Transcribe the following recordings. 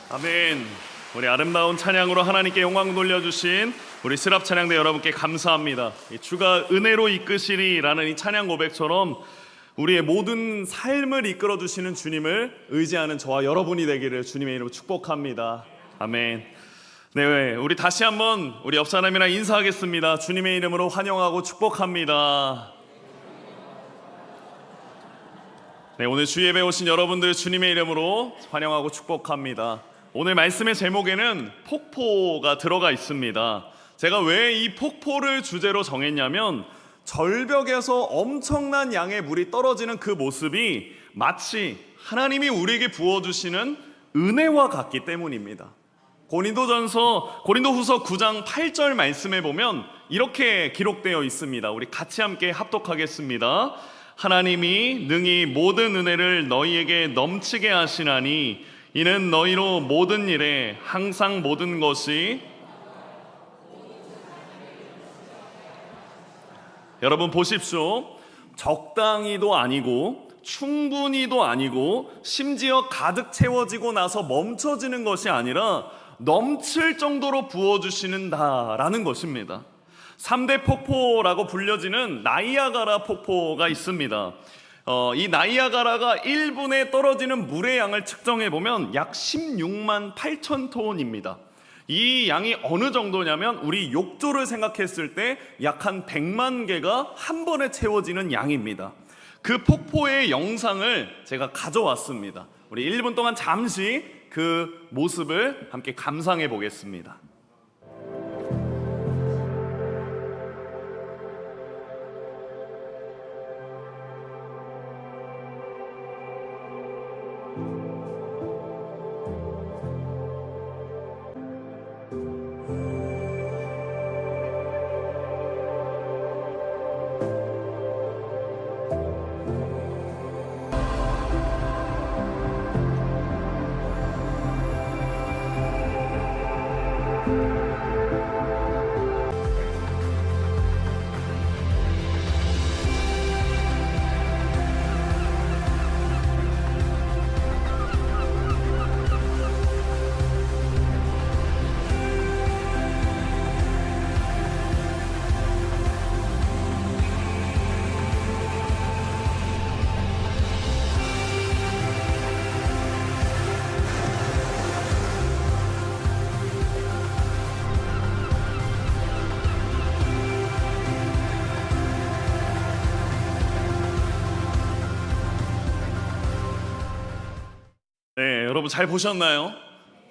아멘. 우리 아름다운 찬양으로 하나님께 영광 돌려주신 우리 스랍 찬양대 여러분께 감사합니다. 주가 은혜로 이끄시리라는 이 찬양 고백처럼 우리의 모든 삶을 이끌어 주시는 주님을 의지하는 저와 여러분이 되기를 주님의 이름으로 축복합니다. 아멘. 네, 우리 다시 한번 우리 옆 사람이랑 인사하겠습니다. 주님의 이름으로 환영하고 축복합니다. 네, 오늘 주 예배 오신 여러분들 주님의 이름으로 환영하고 축복합니다. 오늘 말씀의 제목에는 폭포가 들어가 있습니다. 제가 왜 이 폭포를 주제로 정했냐면 절벽에서 엄청난 양의 물이 떨어지는 그 모습이 마치 하나님이 우리에게 부어주시는 은혜와 같기 때문입니다. 고린도후서 9장 8절 말씀에 보면 이렇게 기록되어 있습니다. 우리 같이 함께 합독하겠습니다. 하나님이 능히 모든 은혜를 너희에게 넘치게 하시나니 이는 너희로 모든 일에 항상 모든 것이 여러분 보십시오. 적당히도 아니고 충분히도 아니고 심지어 가득 채워지고 나서 멈춰지는 것이 아니라 넘칠 정도로 부어주시는다라는 것입니다. 3대 폭포라고 불려지는 나이아가라 폭포가 있습니다. 이 나이아가라가 1분에 떨어지는 물의 양을 측정해 보면 약 16만 8천 톤입니다. 이 양이 어느 정도냐면 우리 욕조를 생각했을 때 약 한 100만 개가 한 번에 채워지는 양입니다. 그 폭포의 영상을 제가 가져왔습니다. 우리 1분 동안 잠시 그 모습을 함께 감상해 보겠습니다. 네, 여러분 잘 보셨나요?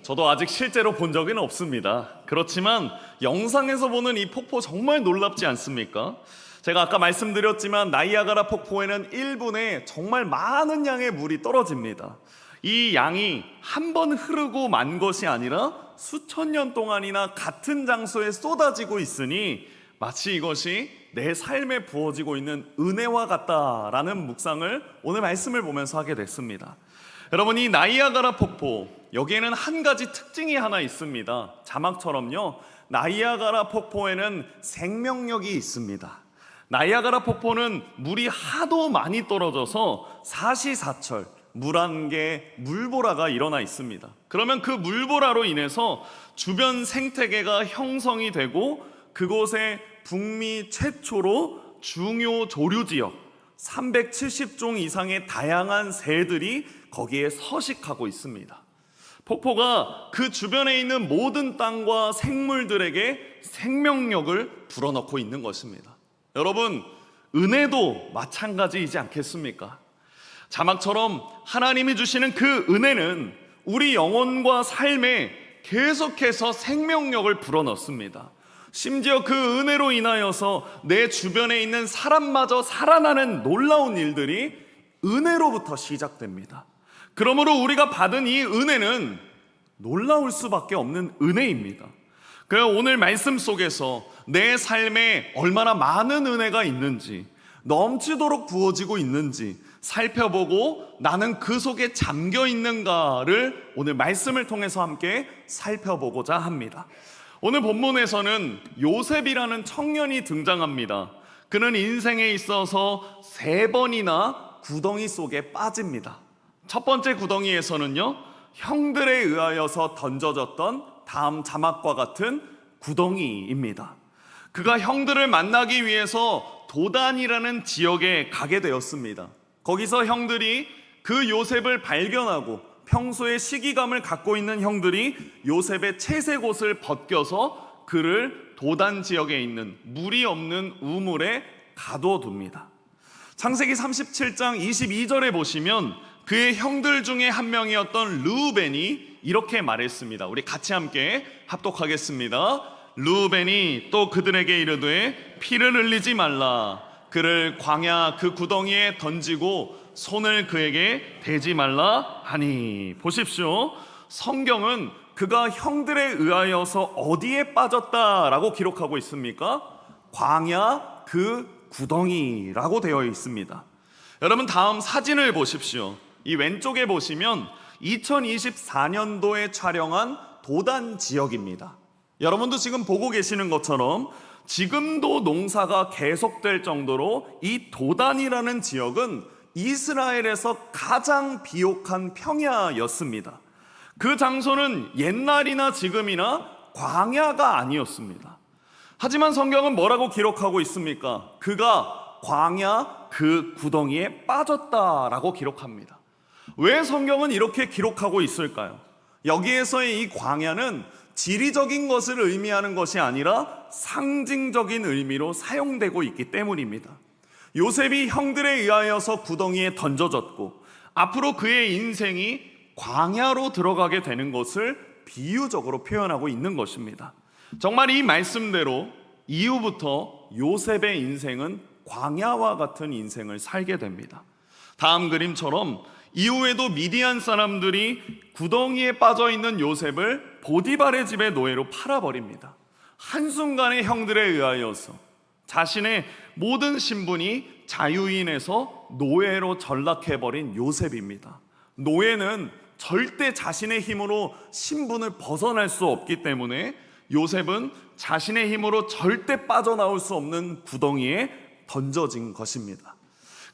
저도 아직 실제로 본 적은 없습니다. 그렇지만 영상에서 보는 이 폭포 정말 놀랍지 않습니까? 제가 아까 말씀드렸지만 나이아가라 폭포에는 1분에 정말 많은 양의 물이 떨어집니다. 이 양이 한 번 흐르고 만 것이 아니라 수천 년 동안이나 같은 장소에 쏟아지고 있으니 마치 이것이 내 삶에 부어지고 있는 은혜와 같다라는 묵상을 오늘 말씀을 보면서 하게 됐습니다. 여러분, 이 나이아가라 폭포, 여기에는 한 가지 특징이 하나 있습니다. 자막처럼요, 나이아가라 폭포에는 생명력이 있습니다. 나이아가라 폭포는 물이 하도 많이 떨어져서 사시사철 물안개, 물보라가 일어나 있습니다. 그러면 그 물보라로 인해서 주변 생태계가 형성이 되고 그곳에 북미 최초로 중요 조류지역 370종 이상의 다양한 새들이 거기에 서식하고 있습니다. 폭포가 그 주변에 있는 모든 땅과 생물들에게 생명력을 불어넣고 있는 것입니다. 여러분, 은혜도 마찬가지이지 않겠습니까? 자막처럼 하나님이 주시는 그 은혜는 우리 영혼과 삶에 계속해서 생명력을 불어넣습니다. 심지어 그 은혜로 인하여서 내 주변에 있는 사람마저 살아나는 놀라운 일들이 은혜로부터 시작됩니다. 그러므로 우리가 받은 이 은혜는 놀라울 수밖에 없는 은혜입니다. 그래서 오늘 말씀 속에서 내 삶에 얼마나 많은 은혜가 있는지, 넘치도록 부어지고 있는지 살펴보고 나는 그 속에 잠겨 있는가를 오늘 말씀을 통해서 함께 살펴보고자 합니다. 오늘 본문에서는 요셉이라는 청년이 등장합니다. 그는 인생에 있어서 3번이나 구덩이 속에 빠집니다. 첫 번째 구덩이에서는요, 형들에 의하여서 던져졌던 다음 자막과 같은 구덩이입니다. 그가 형들을 만나기 위해서 도단이라는 지역에 가게 되었습니다. 거기서 형들이 그 요셉을 발견하고 평소에 시기감을 갖고 있는 형들이 요셉의 채색 옷을 벗겨서 그를 도단 지역에 있는 물이 없는 우물에 가둬둡니다. 창세기 37장 22절에 보시면 그의 형들 중에 한 명이었던 르우벤이 이렇게 말했습니다. 우리 같이 함께 합독하겠습니다. 르우벤이 또 그들에게 이르되 피를 흘리지 말라. 그를 광야 그 구덩이에 던지고 손을 그에게 대지 말라 하니. 보십시오. 성경은 그가 형들에 의하여서 어디에 빠졌다라고 기록하고 있습니까? 광야 그 구덩이라고 되어 있습니다. 여러분, 다음 사진을 보십시오. 이 왼쪽에 보시면 2024년도에 촬영한 도단 지역입니다. 여러분도 지금 보고 계시는 것처럼 지금도 농사가 계속될 정도로 이 도단이라는 지역은 이스라엘에서 가장 비옥한 평야였습니다. 그 장소는 옛날이나 지금이나 광야가 아니었습니다. 하지만 성경은 뭐라고 기록하고 있습니까? 그가 광야 그 구덩이에 빠졌다라고 기록합니다. 왜 성경은 이렇게 기록하고 있을까요? 여기에서의 이 광야는 지리적인 것을 의미하는 것이 아니라 상징적인 의미로 사용되고 있기 때문입니다. 요셉이 형들에 의하여서 구덩이에 던져졌고 앞으로 그의 인생이 광야로 들어가게 되는 것을 비유적으로 표현하고 있는 것입니다. 정말 이 말씀대로 이후부터 요셉의 인생은 광야와 같은 인생을 살게 됩니다. 다음 그림처럼 이후에도 미디안 사람들이 구덩이에 빠져 있는 요셉을 보디발의 집의 노예로 팔아버립니다. 한순간에 형들에 의하여서 자신의 모든 신분이 자유인에서 노예로 전락해버린 요셉입니다. 노예는 절대 자신의 힘으로 신분을 벗어날 수 없기 때문에 요셉은 자신의 힘으로 절대 빠져나올 수 없는 구덩이에 던져진 것입니다.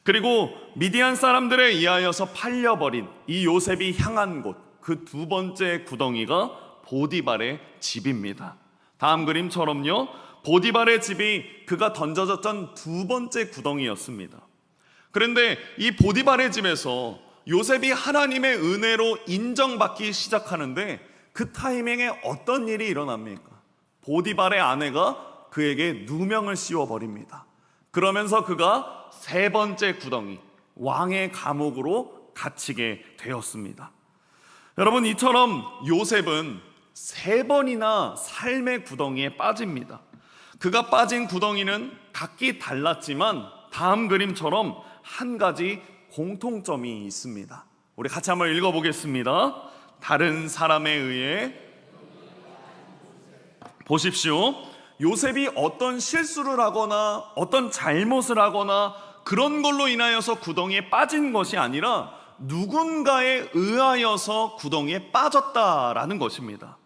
그리고 미디안 사람들에 의하여서 팔려버린 이 요셉이 향한 곳, 그 두 번째 구덩이가 보디발의 집입니다. 다음 그림처럼요, 보디발의 집이 그가 던져졌던 두 번째 구덩이였습니다. 그런데 이 보디발의 집에서 요셉이 하나님의 은혜로 인정받기 시작하는데 그 타이밍에 어떤 일이 일어납니까? 보디발의 아내가 그에게 누명을 씌워버립니다. 그러면서 그가 세 번째 구덩이, 왕의 감옥으로 갇히게 되었습니다. 여러분, 이처럼 요셉은 세 번이나 삶의 구덩이에 빠집니다. 그가 빠진 구덩이는 각기 달랐지만 다음 그림처럼 한 가지 공통점이 있습니다. 우리 같이 한번 읽어보겠습니다. 다른 사람에 의해. 보십시오. 요셉이 어떤 실수를 하거나 어떤 잘못을 하거나 그런 걸로 인하여서 구덩이에 빠진 것이 아니라 누군가에 의하여서 구덩이에 빠졌다라는 것입니다.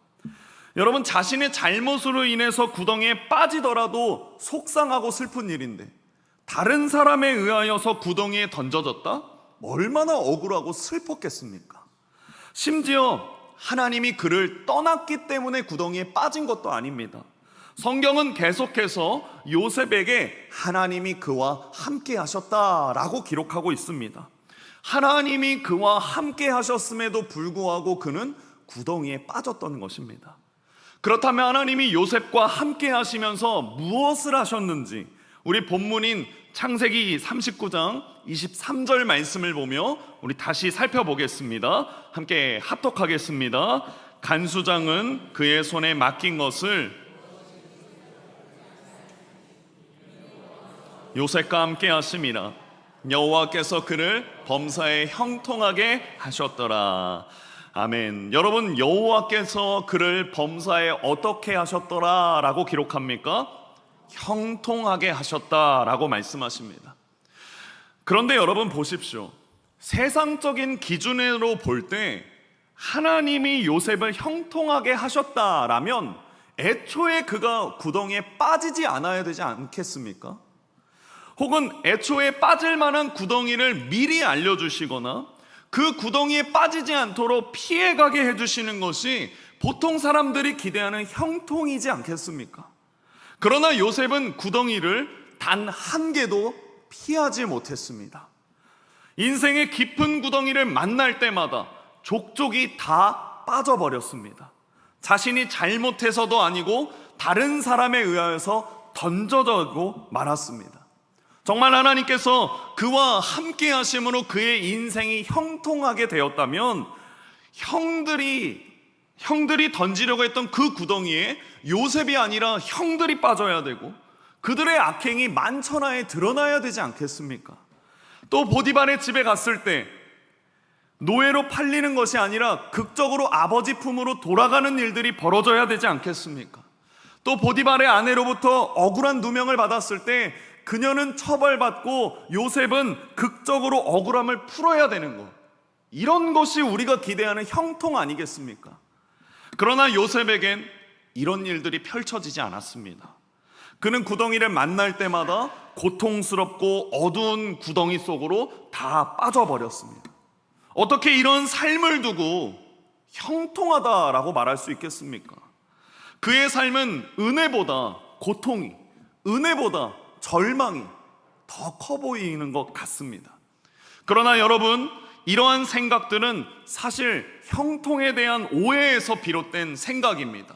여러분, 자신의 잘못으로 인해서 구덩이에 빠지더라도 속상하고 슬픈 일인데 다른 사람에 의하여서 구덩이에 던져졌다? 얼마나 억울하고 슬펐겠습니까? 심지어 하나님이 그를 떠났기 때문에 구덩이에 빠진 것도 아닙니다. 성경은 계속해서 요셉에게 하나님이 그와 함께 하셨다라고 기록하고 있습니다. 하나님이 그와 함께 하셨음에도 불구하고 그는 구덩이에 빠졌던 것입니다. 그렇다면 하나님이 요셉과 함께 하시면서 무엇을 하셨는지 우리 본문인 창세기 39장 23절 말씀을 보며 우리 다시 살펴보겠습니다. 함께 합독하겠습니다. 간수장은 그의 손에 맡긴 것을 요셉과 함께 하심이라. 여호와께서 그를 범사에 형통하게 하셨더라. 아멘. 여러분, 여호와께서 그를 범사에 어떻게 하셨더라 라고 기록합니까? 형통하게 하셨다라고 말씀하십니다. 그런데 여러분 보십시오. 세상적인 기준으로 볼 때 하나님이 요셉을 형통하게 하셨다라면 애초에 그가 구덩이에 빠지지 않아야 되지 않겠습니까? 혹은 애초에 빠질 만한 구덩이를 미리 알려주시거나 그 구덩이에 빠지지 않도록 피해가게 해주시는 것이 보통 사람들이 기대하는 형통이지 않겠습니까? 그러나 요셉은 구덩이를 단 한 개도 피하지 못했습니다. 인생의 깊은 구덩이를 만날 때마다 족족이 다 빠져버렸습니다. 자신이 잘못해서도 아니고 다른 사람에 의하여서 던져져고 말았습니다. 정말 하나님께서 그와 함께 하심으로 그의 인생이 형통하게 되었다면 형들이 던지려고 했던 그 구덩이에 요셉이 아니라 형들이 빠져야 되고 그들의 악행이 만천하에 드러나야 되지 않겠습니까? 또 보디발의 집에 갔을 때 노예로 팔리는 것이 아니라 극적으로 아버지 품으로 돌아가는 일들이 벌어져야 되지 않겠습니까? 또 보디발의 아내로부터 억울한 누명을 받았을 때 그녀는 처벌받고 요셉은 극적으로 억울함을 풀어야 되는 것, 이런 것이 우리가 기대하는 형통 아니겠습니까? 그러나 요셉에겐 이런 일들이 펼쳐지지 않았습니다. 그는 구덩이를 만날 때마다 고통스럽고 어두운 구덩이 속으로 다 빠져버렸습니다. 어떻게 이런 삶을 두고 형통하다라고 말할 수 있겠습니까? 그의 삶은 은혜보다 고통이, 은혜보다 절망이 더 커 보이는 것 같습니다. 그러나 여러분, 이러한 생각들은 사실 형통에 대한 오해에서 비롯된 생각입니다.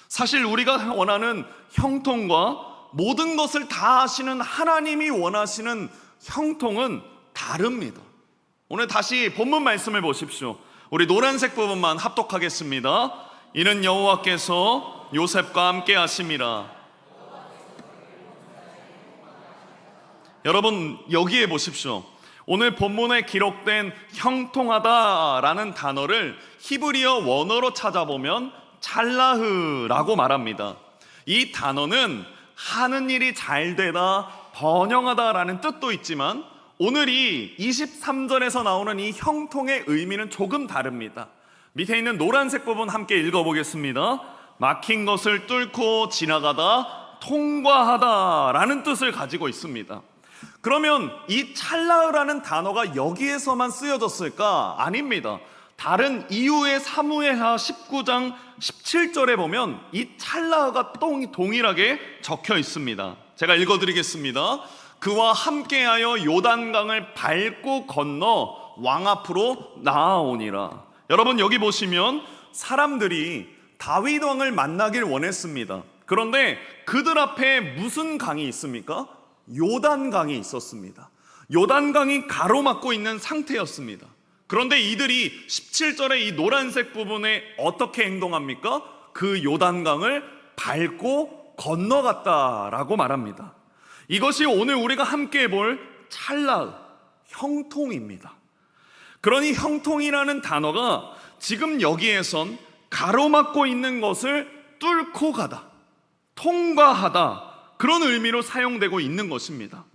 사실 우리가 원하는 형통과 모든 것을 다 하시는 하나님이 원하시는 형통은 다릅니다. 오늘 다시 본문 말씀을 보십시오. 우리 노란색 부분만 합독하겠습니다. 이는 여호와께서 요셉과 함께 하심이라. 여러분, 여기에 보십시오. 오늘 본문에 기록된 형통하다라는 단어를 히브리어 원어로 찾아보면 찰라흐라고 말합니다. 이 단어는 하는 일이 잘 되다, 번영하다라는 뜻도 있지만 오늘 이 23절에서 나오는 이 형통의 의미는 조금 다릅니다. 밑에 있는 노란색 부분 함께 읽어보겠습니다. 막힌 것을 뚫고 지나가다, 통과하다라는 뜻을 가지고 있습니다. 그러면 이 찰라흐라는 단어가 여기에서만 쓰여졌을까? 아닙니다. 다른 이후의 사무엘하 19장 17절에 보면 이 찰라흐가 동일하게 적혀 있습니다. 제가 읽어드리겠습니다. 그와 함께하여 요단강을 밟고 건너 왕 앞으로 나아오니라. 여러분, 여기 보시면 사람들이 다윗 왕을 만나길 원했습니다. 그런데 그들 앞에 무슨 강이 있습니까? 요단강이 있었습니다. 요단강이 가로막고 있는 상태였습니다. 그런데 이들이 17절의 이 노란색 부분에 어떻게 행동합니까? 그 요단강을 밟고 건너갔다라고 말합니다. 이것이 오늘 우리가 함께 볼 찰나, 형통입니다. 그러니 형통이라는 단어가 지금 여기에선 가로막고 있는 것을 뚫고 가다, 통과하다, 그런 의미로 사용되고 있는 것입니다.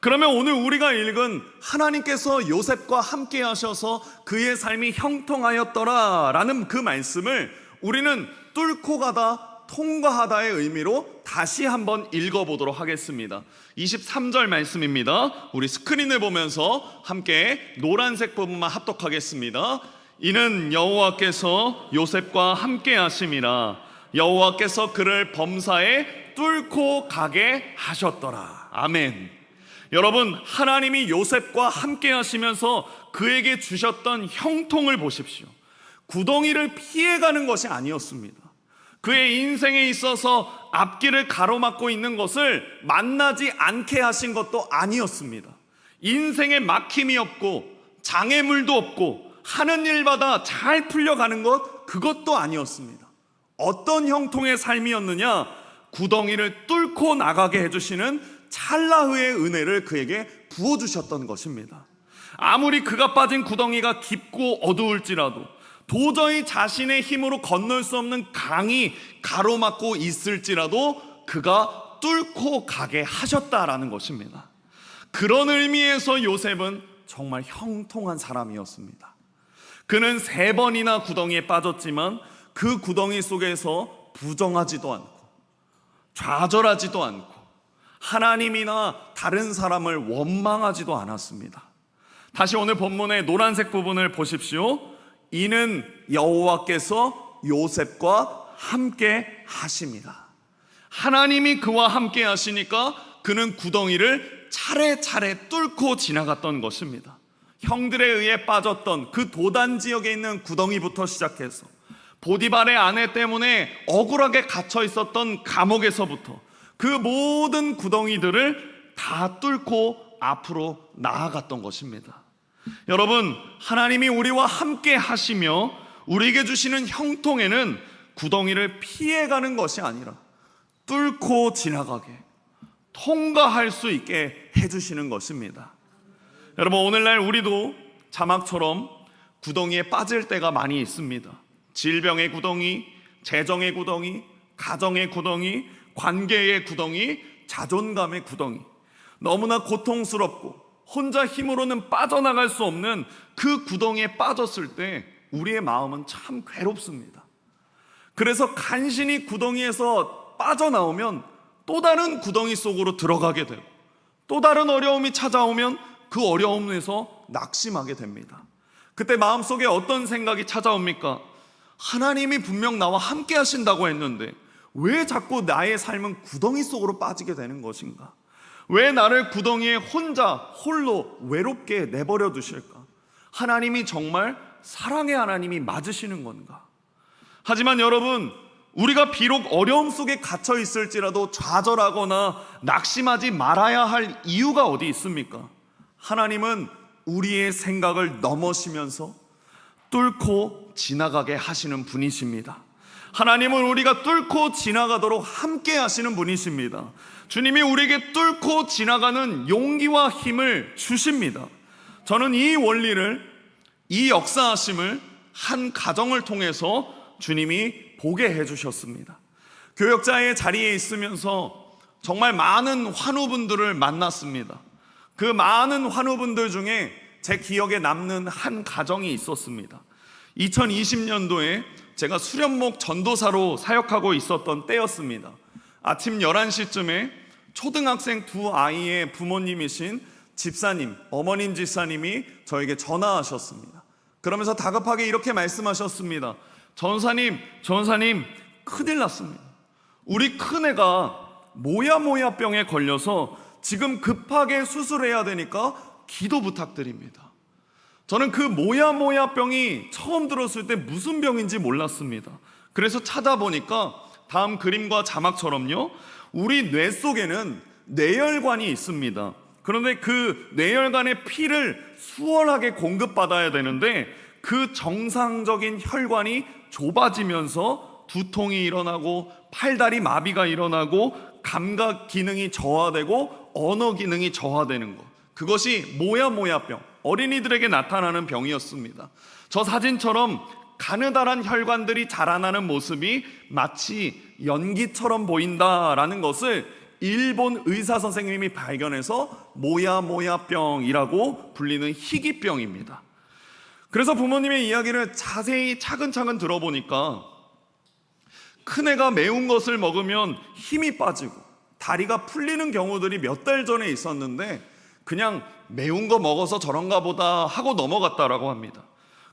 그러면 오늘 우리가 읽은 하나님께서 요셉과 함께 하셔서 그의 삶이 형통하였더라 라는 그 말씀을 우리는 뚫고 가다, 통과하다의 의미로 다시 한번 읽어보도록 하겠습니다. 23절 말씀입니다. 우리 스크린을 보면서 함께 노란색 부분만 합독하겠습니다. 이는 여호와께서 요셉과 함께 하심이라. 여호와께서 그를 범사에 뚫고 가게 하셨더라. 아멘. 여러분, 하나님이 요셉과 함께 하시면서 그에게 주셨던 형통을 보십시오. 구덩이를 피해가는 것이 아니었습니다. 그의 인생에 있어서 앞길을 가로막고 있는 것을 만나지 않게 하신 것도 아니었습니다. 인생에 막힘이 없고 장애물도 없고 하는 일마다 잘 풀려가는 것, 그것도 아니었습니다. 어떤 형통의 삶이었느냐? 구덩이를 뚫고 나가게 해주시는 찰나흐의 은혜를 그에게 부어주셨던 것입니다. 아무리 그가 빠진 구덩이가 깊고 어두울지라도, 도저히 자신의 힘으로 건널 수 없는 강이 가로막고 있을지라도 그가 뚫고 가게 하셨다라는 것입니다. 그런 의미에서 요셉은 정말 형통한 사람이었습니다. 그는 3번이나 구덩이에 빠졌지만 그 구덩이 속에서 부정하지도 않고 좌절하지도 않고 하나님이나 다른 사람을 원망하지도 않았습니다. 다시 오늘 본문의 노란색 부분을 보십시오. 이는 여호와께서 요셉과 함께 하심이라. 하나님이 그와 함께 하시니까 그는 구덩이를 차례차례 뚫고 지나갔던 것입니다. 형들에 의해 빠졌던 그 도단 지역에 있는 구덩이부터 시작해서 보디발의 아내 때문에 억울하게 갇혀 있었던 감옥에서부터 그 모든 구덩이들을 다 뚫고 앞으로 나아갔던 것입니다. 여러분, 하나님이 우리와 함께 하시며 우리에게 주시는 형통에는 구덩이를 피해가는 것이 아니라 뚫고 지나가게, 통과할 수 있게 해주시는 것입니다. 여러분, 오늘날 우리도 자막처럼 구덩이에 빠질 때가 많이 있습니다. 질병의 구덩이, 재정의 구덩이, 가정의 구덩이, 관계의 구덩이, 자존감의 구덩이, 너무나 고통스럽고 혼자 힘으로는 빠져나갈 수 없는 그 구덩이에 빠졌을 때 우리의 마음은 참 괴롭습니다. 그래서 간신히 구덩이에서 빠져나오면 또 다른 구덩이 속으로 들어가게 되고, 또 다른 어려움이 찾아오면 그 어려움에서 낙심하게 됩니다. 그때 마음속에 어떤 생각이 찾아옵니까? 하나님이 분명 나와 함께 하신다고 했는데 왜 자꾸 나의 삶은 구덩이 속으로 빠지게 되는 것인가? 왜 나를 구덩이에 혼자 홀로 외롭게 내버려 두실까? 하나님이 정말 사랑의 하나님이 맞으시는 건가? 하지만 여러분, 우리가 비록 어려움 속에 갇혀 있을지라도 좌절하거나 낙심하지 말아야 할 이유가 어디 있습니까? 하나님은 우리의 생각을 넘어시면서 뚫고 지나가게 하시는 분이십니다. 하나님은 우리가 뚫고 지나가도록 함께 하시는 분이십니다. 주님이 우리에게 뚫고 지나가는 용기와 힘을 주십니다. 저는 이 원리를, 이 역사하심을 한 가정을 통해서 주님이 보게 해주셨습니다. 교역자의 자리에 있으면서 정말 많은 환우분들을 만났습니다. 그 많은 환우분들 중에 제 기억에 남는 한 가정이 있었습니다. 2020년도에 제가 수련목 전도사로 사역하고 있었던 때였습니다. 아침 11시쯤에 초등학생 두 아이의 부모님이신 집사님, 어머님 집사님이 저에게 전화하셨습니다. 그러면서 다급하게 이렇게 말씀하셨습니다. 전사님, 큰일 났습니다. 우리 큰애가 모야모야병에 걸려서 지금 급하게 수술해야 되니까 기도 부탁드립니다. 저는 그 모야모야병이 처음 들었을 때 무슨 병인지 몰랐습니다. 그래서 찾아보니까 다음 그림과 자막처럼요, 우리 뇌 속에는 뇌혈관이 있습니다. 그런데 그 뇌혈관의 피를 수월하게 공급받아야 되는데 그 정상적인 혈관이 좁아지면서 두통이 일어나고 팔다리 마비가 일어나고 감각 기능이 저하되고 언어 기능이 저하되는 것, 그것이 모야모야병, 어린이들에게 나타나는 병이었습니다. 저 사진처럼 가느다란 혈관들이 자라나는 모습이 마치 연기처럼 보인다라는 것을 일본 의사 선생님이 발견해서 모야모야병이라고 불리는 희귀병입니다. 그래서 부모님의 이야기를 자세히 차근차근 들어보니까 큰애가 매운 것을 먹으면 힘이 빠지고 다리가 풀리는 경우들이 몇 달 전에 있었는데 그냥 매운 거 먹어서 저런가 보다 하고 넘어갔다라고 합니다.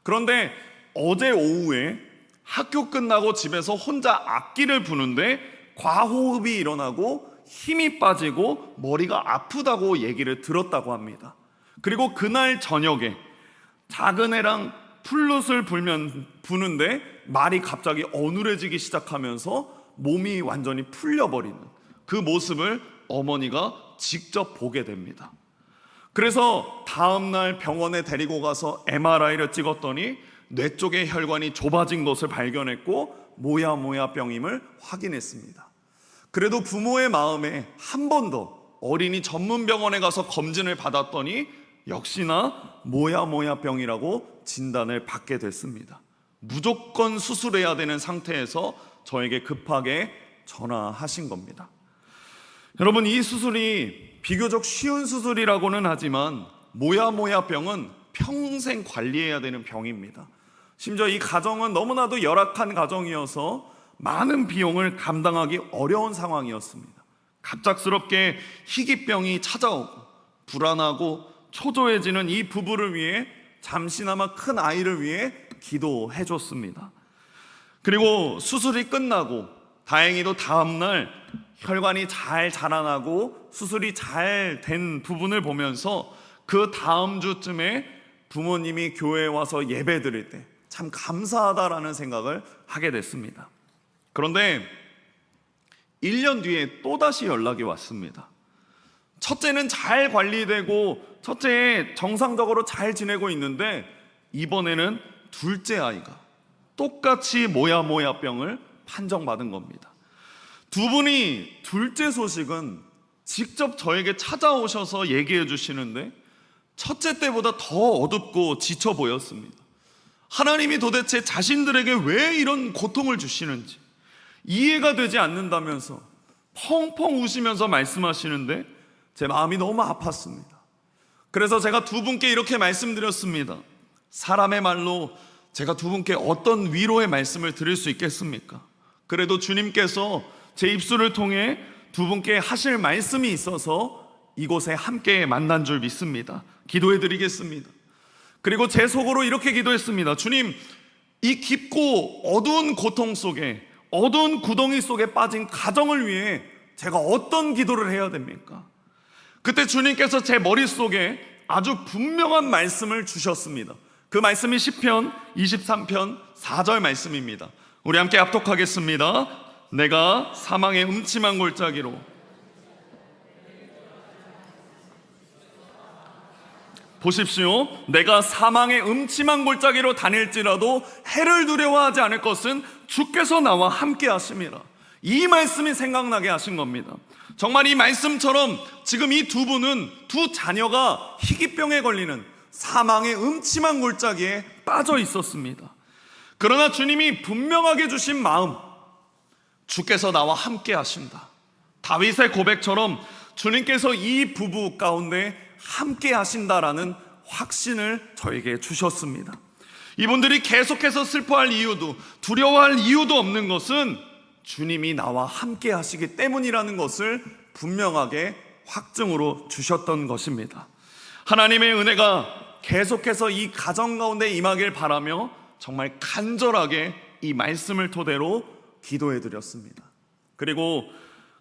그런데 어제 오후에 학교 끝나고 집에서 혼자 악기를 부는데 과호흡이 일어나고 힘이 빠지고 머리가 아프다고 얘기를 들었다고 합니다. 그리고 그날 저녁에 작은 애랑 플룻을 부는데 말이 갑자기 어눌해지기 시작하면서 몸이 완전히 풀려버리는 그 모습을 어머니가 직접 보게 됩니다. 그래서 다음날 병원에 데리고 가서 MRI를 찍었더니 뇌 쪽의 혈관이 좁아진 것을 발견했고 모야모야병임을 확인했습니다. 그래도 부모의 마음에 한 번 더 어린이 전문병원에 가서 검진을 받았더니 역시나 모야모야병이라고 진단을 받게 됐습니다. 무조건 수술해야 되는 상태에서 저에게 급하게 전화하신 겁니다. 여러분, 이 수술이 비교적 쉬운 수술이라고는 하지만 모야모야병은 평생 관리해야 되는 병입니다. 심지어 이 가정은 너무나도 열악한 가정이어서 많은 비용을 감당하기 어려운 상황이었습니다. 갑작스럽게 희귀병이 찾아오고 불안하고 초조해지는 이 부부를 위해 잠시나마 큰 아이를 위해 기도해 줬습니다. 그리고 수술이 끝나고 다행히도 다음날 혈관이 잘 자라나고 수술이 잘 된 부분을 보면서 그 다음 주쯤에 부모님이 교회에 와서 예배 드릴 때 참 감사하다라는 생각을 하게 됐습니다. 그런데 1년 뒤에 또다시 연락이 왔습니다. 첫째는 잘 관리되고 첫째 정상적으로 잘 지내고 있는데 이번에는 둘째 아이가 똑같이 모야모야병을 판정받은 겁니다. 두 분이 둘째 소식은 직접 저에게 찾아오셔서 얘기해 주시는데 첫째 때보다 더 어둡고 지쳐 보였습니다. 하나님이 도대체 자신들에게 왜 이런 고통을 주시는지 이해가 되지 않는다면서 펑펑 우시면서 말씀하시는데 제 마음이 너무 아팠습니다. 그래서 제가 두 분께 이렇게 말씀드렸습니다. 사람의 말로 제가 두 분께 어떤 위로의 말씀을 드릴 수 있겠습니까? 그래도 주님께서 제 입술을 통해 두 분께 하실 말씀이 있어서 이곳에 함께 만난 줄 믿습니다. 기도해 드리겠습니다. 그리고 제 속으로 이렇게 기도했습니다. 주님, 이 깊고 어두운 고통 속에 어두운 구덩이 속에 빠진 가정을 위해 제가 어떤 기도를 해야 됩니까? 그때 주님께서 제 머릿속에 아주 분명한 말씀을 주셨습니다. 그 말씀이 시편 23편 4절 말씀입니다. 우리 함께 합독하겠습니다. 내가 사망의 음침한 골짜기로 보십시오. 내가 사망의 음침한 골짜기로 다닐지라도 해를 두려워하지 않을 것은 주께서 나와 함께 하심이라. 이 말씀이 생각나게 하신 겁니다. 정말 이 말씀처럼 지금 이 두 분은 두 자녀가 희귀병에 걸리는 사망의 음침한 골짜기에 빠져 있었습니다. 그러나 주님이 분명하게 주신 마음, 주께서 나와 함께 하신다. 다윗의 고백처럼 주님께서 이 부부 가운데 함께 하신다라는 확신을 저에게 주셨습니다. 이분들이 계속해서 슬퍼할 이유도 두려워할 이유도 없는 것은 주님이 나와 함께 하시기 때문이라는 것을 분명하게 확증으로 주셨던 것입니다. 하나님의 은혜가 계속해서 이 가정 가운데 임하길 바라며 정말 간절하게 이 말씀을 토대로 기도해 드렸습니다. 그리고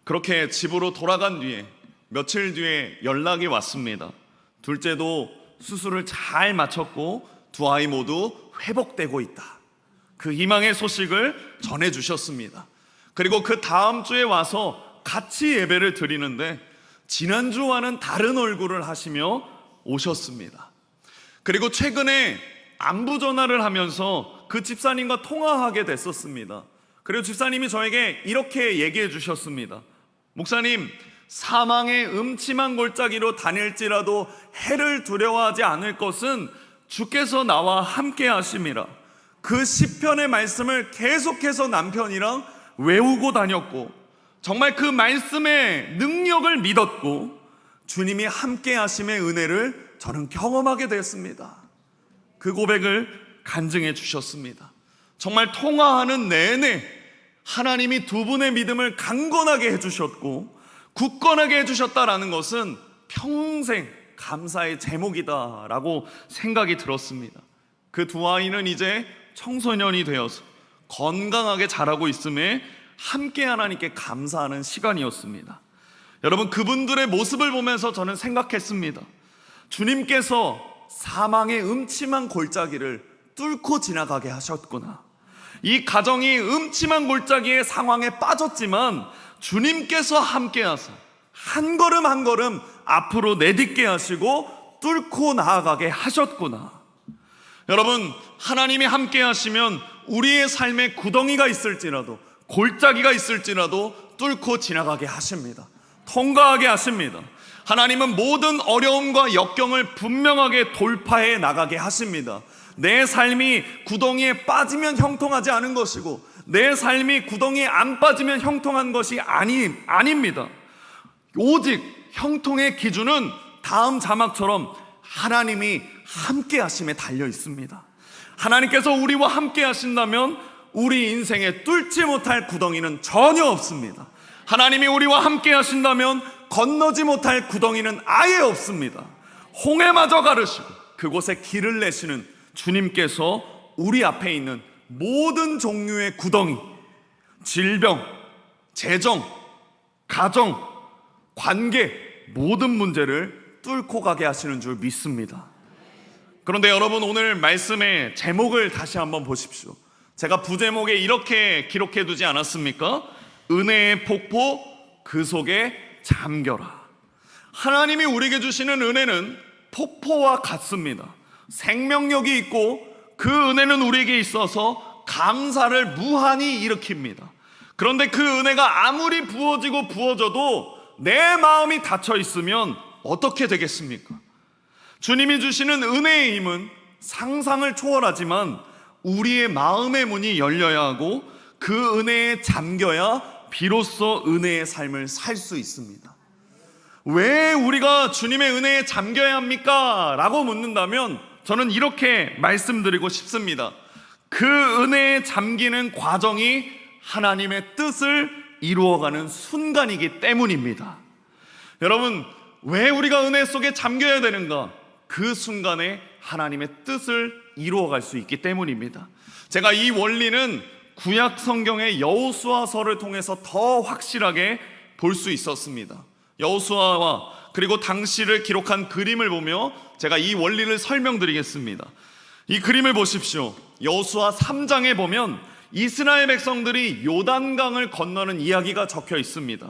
그렇게 집으로 돌아간 뒤에 며칠 뒤에 연락이 왔습니다. 둘째도 수술을 잘 마쳤고 두 아이 모두 회복되고 있다. 그 희망의 소식을 전해 주셨습니다. 그리고 그 다음 주에 와서 같이 예배를 드리는데 지난주와는 다른 얼굴을 하시며 오셨습니다. 그리고 최근에 안부 전화를 하면서 그 집사님과 통화하게 됐었습니다. 그리고 집사님이 저에게 이렇게 얘기해 주셨습니다. 목사님, 사망의 음침한 골짜기로 다닐지라도 해를 두려워하지 않을 것은 주께서 나와 함께 하심이라. 그 시편의 말씀을 계속해서 남편이랑 외우고 다녔고 정말 그 말씀의 능력을 믿었고 주님이 함께 하심의 은혜를 저는 경험하게 됐습니다. 그 고백을 간증해 주셨습니다. 정말 통화하는 내내 하나님이 두 분의 믿음을 강건하게 해주셨고 굳건하게 해주셨다라는 것은 평생 감사의 제목이다라고 생각이 들었습니다. 그 두 아이는 이제 청소년이 되어서 건강하게 자라고 있음에 함께 하나님께 감사하는 시간이었습니다. 여러분, 그분들의 모습을 보면서 저는 생각했습니다. 주님께서 사망의 음침한 골짜기를 뚫고 지나가게 하셨구나. 이 가정이 음침한 골짜기의 상황에 빠졌지만 주님께서 함께 하사 한 걸음 한 걸음 앞으로 내딛게 하시고 뚫고 나아가게 하셨구나. 여러분, 하나님이 함께 하시면 우리의 삶에 구덩이가 있을지라도 골짜기가 있을지라도 뚫고 지나가게 하십니다. 통과하게 하십니다. 하나님은 모든 어려움과 역경을 분명하게 돌파해 나가게 하십니다. 내 삶이 구덩이에 빠지면 형통하지 않은 것이고 내 삶이 구덩이에 안 빠지면 형통한 것이 아닙니다. 오직 형통의 기준은 다음 자막처럼 하나님이 함께 하심에 달려 있습니다. 하나님께서 우리와 함께 하신다면 우리 인생에 뚫지 못할 구덩이는 전혀 없습니다. 하나님이 우리와 함께 하신다면 건너지 못할 구덩이는 아예 없습니다. 홍해마저 가르시고 그곳에 길을 내시는 주님께서 우리 앞에 있는 모든 종류의 구덩이, 질병, 재정, 가정, 관계 모든 문제를 뚫고 가게 하시는 줄 믿습니다. 그런데 여러분, 오늘 말씀의 제목을 다시 한번 보십시오. 제가 부제목에 이렇게 기록해 두지 않았습니까? 은혜의 폭포 그 속에 잠겨라. 하나님이 우리에게 주시는 은혜는 폭포와 같습니다. 생명력이 있고 그 은혜는 우리에게 있어서 감사를 무한히 일으킵니다. 그런데 그 은혜가 아무리 부어지고 부어져도 내 마음이 닫혀 있으면 어떻게 되겠습니까? 주님이 주시는 은혜의 힘은 상상을 초월하지만 우리의 마음의 문이 열려야 하고 그 은혜에 잠겨야 비로소 은혜의 삶을 살 수 있습니다. 왜 우리가 주님의 은혜에 잠겨야 합니까? 라고 묻는다면 저는 이렇게 말씀드리고 싶습니다. 그 은혜에 잠기는 과정이 하나님의 뜻을 이루어가는 순간이기 때문입니다. 여러분, 왜 우리가 은혜 속에 잠겨야 되는가? 그 순간에 하나님의 뜻을 이루어갈 수 있기 때문입니다. 제가 이 원리는 구약 성경의 여호수아서를 통해서 더 확실하게 볼 수 있었습니다. 여호수아와 그리고 당시를 기록한 그림을 보며 제가 이 원리를 설명드리겠습니다. 이 그림을 보십시오. 여호수아 3장에 보면 이스라엘 백성들이 요단강을 건너는 이야기가 적혀 있습니다.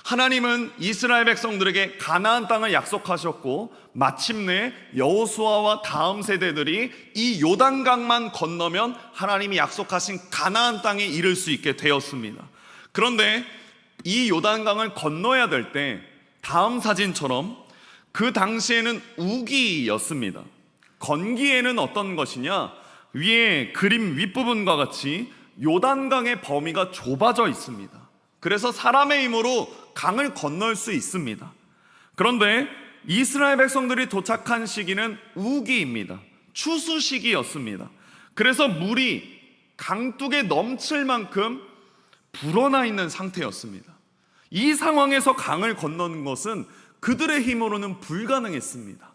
하나님은 이스라엘 백성들에게 가나안 땅을 약속하셨고 마침내 여호수아와 다음 세대들이 이 요단강만 건너면 하나님이 약속하신 가나안 땅에 이를 수 있게 되었습니다. 그런데 이 요단강을 건너야 될 때 다음 사진처럼 그 당시에는 우기였습니다. 건기에는 어떤 것이냐? 위에 그림 윗부분과 같이 요단강의 범위가 좁아져 있습니다. 그래서 사람의 힘으로 강을 건널 수 있습니다. 그런데 이스라엘 백성들이 도착한 시기는 우기입니다. 추수 시기였습니다. 그래서 물이 강둑에 넘칠 만큼 불어나 있는 상태였습니다. 이 상황에서 강을 건너는 것은 그들의 힘으로는 불가능했습니다.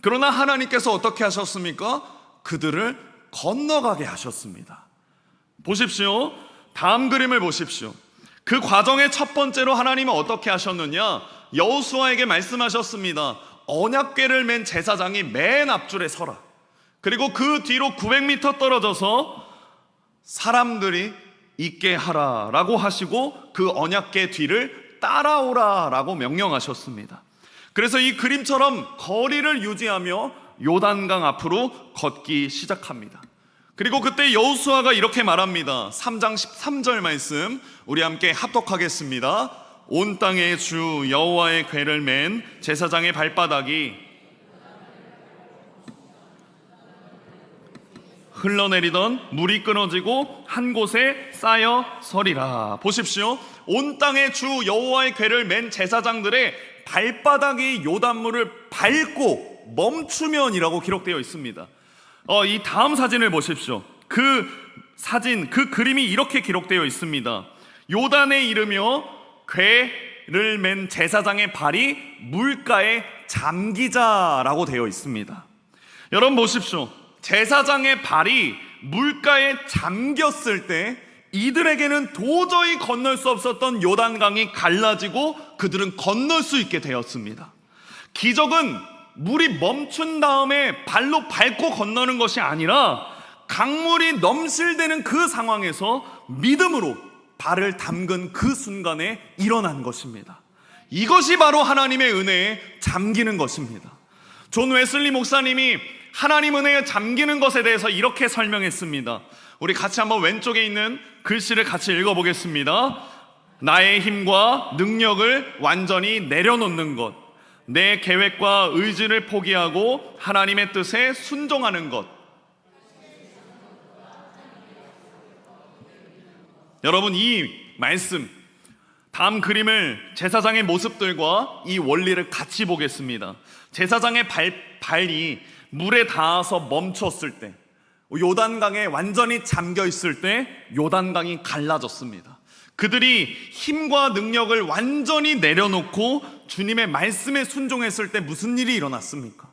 그러나 하나님께서 어떻게 하셨습니까? 그들을 건너가게 하셨습니다. 보십시오. 다음 그림을 보십시오. 그 과정의 첫 번째로 하나님은 어떻게 하셨느냐? 여호수아에게 말씀하셨습니다. 언약궤를 맨 제사장이 맨 앞줄에 서라. 그리고 그 뒤로 900m 떨어져서 사람들이 있게 하라라고 하시고 그 언약궤 뒤를 따라오라라고 명령하셨습니다. 그래서 이 그림처럼 거리를 유지하며 요단강 앞으로 걷기 시작합니다. 그리고 그때 여호수아가 이렇게 말합니다. 3장 13절 말씀 우리 함께 합독하겠습니다. 온 땅의 주 여호와의 궤를 맨 제사장의 발바닥이 흘러내리던 물이 끊어지고 한 곳에 쌓여 서리라. 보십시오. 온 땅의 주 여호와의 궤를 맨 제사장들의 발바닥이 요단물을 밟고 멈추면이라고 기록되어 있습니다. 이 다음 사진을 보십시오. 그 사진, 그 그림이 이렇게 기록되어 있습니다. 요단에 이르며 궤를 맨 제사장의 발이 물가에 잠기자라고 되어 있습니다. 여러분 보십시오. 제사장의 발이 물가에 잠겼을 때 이들에게는 도저히 건널 수 없었던 요단강이 갈라지고 그들은 건널 수 있게 되었습니다. 기적은 물이 멈춘 다음에 발로 밟고 건너는 것이 아니라 강물이 넘실대는 그 상황에서 믿음으로 발을 담근 그 순간에 일어난 것입니다. 이것이 바로 하나님의 은혜에 잠기는 것입니다. 존 웨슬리 목사님이 하나님 은혜에 잠기는 것에 대해서 이렇게 설명했습니다. 우리 같이 한번 왼쪽에 있는 글씨를 같이 읽어보겠습니다. 나의 힘과 능력을 완전히 내려놓는 것, 내 계획과 의지를 포기하고 하나님의 뜻에 순종하는 것. 여러분, 이 말씀, 다음 그림을 제사장의 모습들과 이 원리를 같이 보겠습니다. 제사장의 발이 물에 닿아서 멈췄을 때, 요단강에 완전히 잠겨 있을 때 요단강이 갈라졌습니다. 그들이 힘과 능력을 완전히 내려놓고 주님의 말씀에 순종했을 때 무슨 일이 일어났습니까?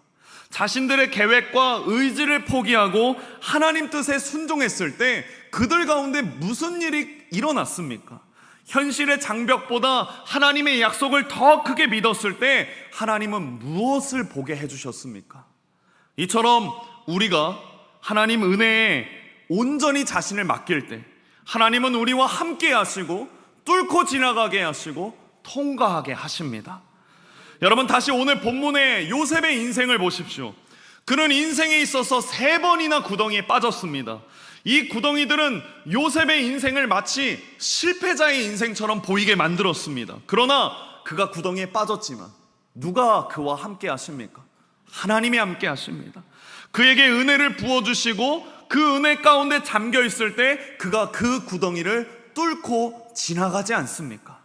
자신들의 계획과 의지를 포기하고 하나님 뜻에 순종했을 때 그들 가운데 무슨 일이 일어났습니까? 현실의 장벽보다 하나님의 약속을 더 크게 믿었을 때 하나님은 무엇을 보게 해주셨습니까? 이처럼 우리가 하나님 은혜에 온전히 자신을 맡길 때 하나님은 우리와 함께 하시고 뚫고 지나가게 하시고 통과하게 하십니다. 여러분, 다시 오늘 본문의 요셉의 인생을 보십시오. 그는 인생에 있어서 3번이나 구덩이에 빠졌습니다. 이 구덩이들은 요셉의 인생을 마치 실패자의 인생처럼 보이게 만들었습니다. 그러나 그가 구덩이에 빠졌지만 누가 그와 함께 하십니까? 하나님이 함께 하십니다. 그에게 은혜를 부어주시고 그 은혜 가운데 잠겨 있을 때 그가 그 구덩이를 뚫고 지나가지 않습니까?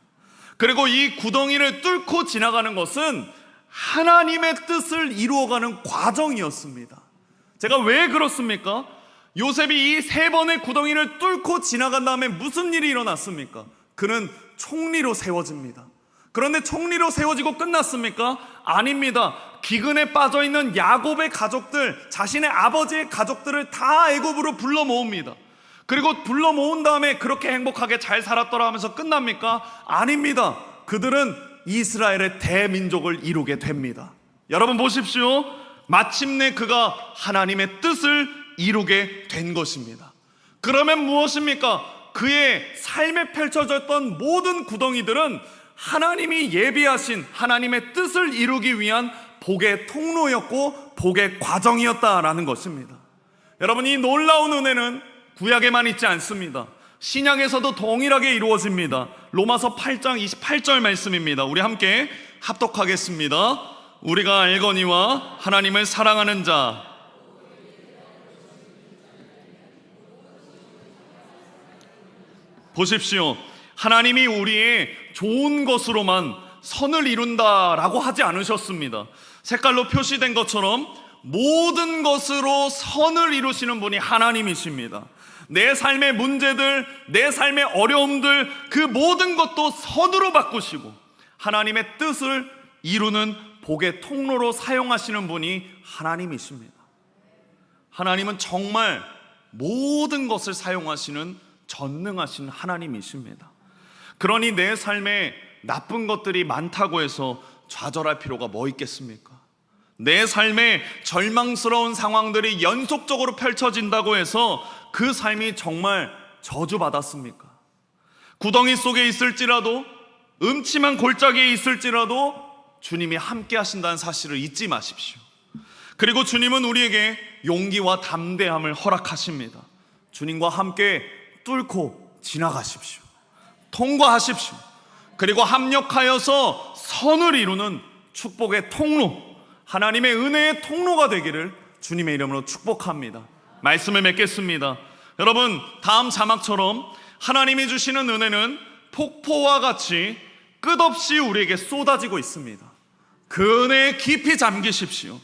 그리고 이 구덩이를 뚫고 지나가는 것은 하나님의 뜻을 이루어가는 과정이었습니다. 제가 왜 그렇습니까? 요셉이 이 3번의 구덩이를 뚫고 지나간 다음에 무슨 일이 일어났습니까? 그는 총리로 세워집니다. 그런데 총리로 세워지고 끝났습니까? 아닙니다. 기근에 빠져있는 야곱의 가족들, 자신의 아버지의 가족들을 다 애굽으로 불러 모읍니다. 그리고 불러 모은 다음에 그렇게 행복하게 잘 살았더라 하면서 끝납니까? 아닙니다. 그들은 이스라엘의 대민족을 이루게 됩니다. 여러분 보십시오. 마침내 그가 하나님의 뜻을 이루게 된 것입니다. 그러면 무엇입니까? 그의 삶에 펼쳐졌던 모든 구덩이들은 하나님이 예비하신 하나님의 뜻을 이루기 위한 복의 통로였고 복의 과정이었다라는 것입니다. 여러분, 이 놀라운 은혜는 구약에만 있지 않습니다. 신약에서도 동일하게 이루어집니다. 로마서 8장 28절 말씀입니다. 우리 함께 합독하겠습니다. 우리가 알거니와 하나님을 사랑하는 자, 보십시오. 하나님이 우리의 좋은 것으로만 선을 이룬다라고 하지 않으셨습니다. 색깔로 표시된 것처럼 모든 것으로 선을 이루시는 분이 하나님이십니다. 내 삶의 문제들, 내 삶의 어려움들, 그 모든 것도 선으로 바꾸시고 하나님의 뜻을 이루는 복의 통로로 사용하시는 분이 하나님이십니다. 하나님은 정말 모든 것을 사용하시는 전능하신 하나님이십니다. 그러니 내 삶에 나쁜 것들이 많다고 해서 좌절할 필요가 뭐 있겠습니까? 내 삶에 절망스러운 상황들이 연속적으로 펼쳐진다고 해서 그 삶이 정말 저주받았습니까? 구덩이 속에 있을지라도, 음침한 골짜기에 있을지라도 주님이 함께 하신다는 사실을 잊지 마십시오. 그리고 주님은 우리에게 용기와 담대함을 허락하십니다. 주님과 함께 뚫고 지나가십시오. 통과하십시오. 그리고 합력하여서 선을 이루는 축복의 통로, 하나님의 은혜의 통로가 되기를 주님의 이름으로 축복합니다. 말씀을 맺겠습니다. 여러분, 다음 자막처럼 하나님이 주시는 은혜는 폭포와 같이 끝없이 우리에게 쏟아지고 있습니다. 그 은혜에 깊이 잠기십시오.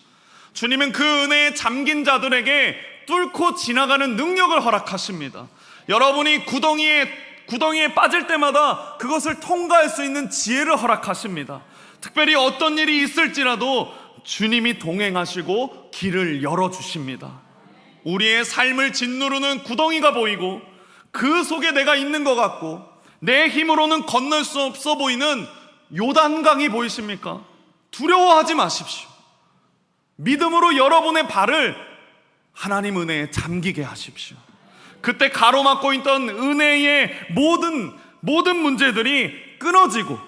주님은 그 은혜에 잠긴 자들에게 뚫고 지나가는 능력을 허락하십니다. 여러분이 구덩이에 빠질 때마다 그것을 통과할 수 있는 지혜를 허락하십니다. 특별히 어떤 일이 있을지라도 주님이 동행하시고 길을 열어주십니다. 우리의 삶을 짓누르는 구덩이가 보이고 그 속에 내가 있는 것 같고 내 힘으로는 건널 수 없어 보이는 요단강이 보이십니까? 두려워하지 마십시오. 믿음으로 여러분의 발을 하나님 은혜에 잠기게 하십시오. 그때 가로막고 있던 은혜의 모든 문제들이 끊어지고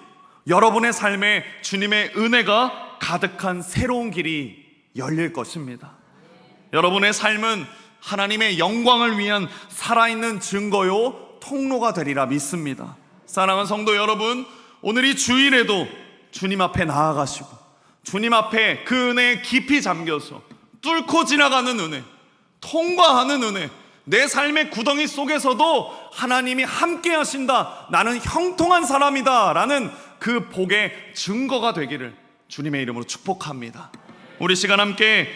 여러분의 삶에 주님의 은혜가 가득한 새로운 길이 열릴 것입니다. 여러분의 삶은 하나님의 영광을 위한 살아있는 증거요 통로가 되리라 믿습니다. 사랑하는 성도 여러분, 오늘 이 주일에도 주님 앞에 나아가시고 주님 앞에 그 은혜에 깊이 잠겨서 뚫고 지나가는 은혜, 통과하는 은혜, 내 삶의 구덩이 속에서도 하나님이 함께 하신다, 나는 형통한 사람이다 라는 그 복의 증거가 되기를 주님의 이름으로 축복합니다. 우리 시간 함께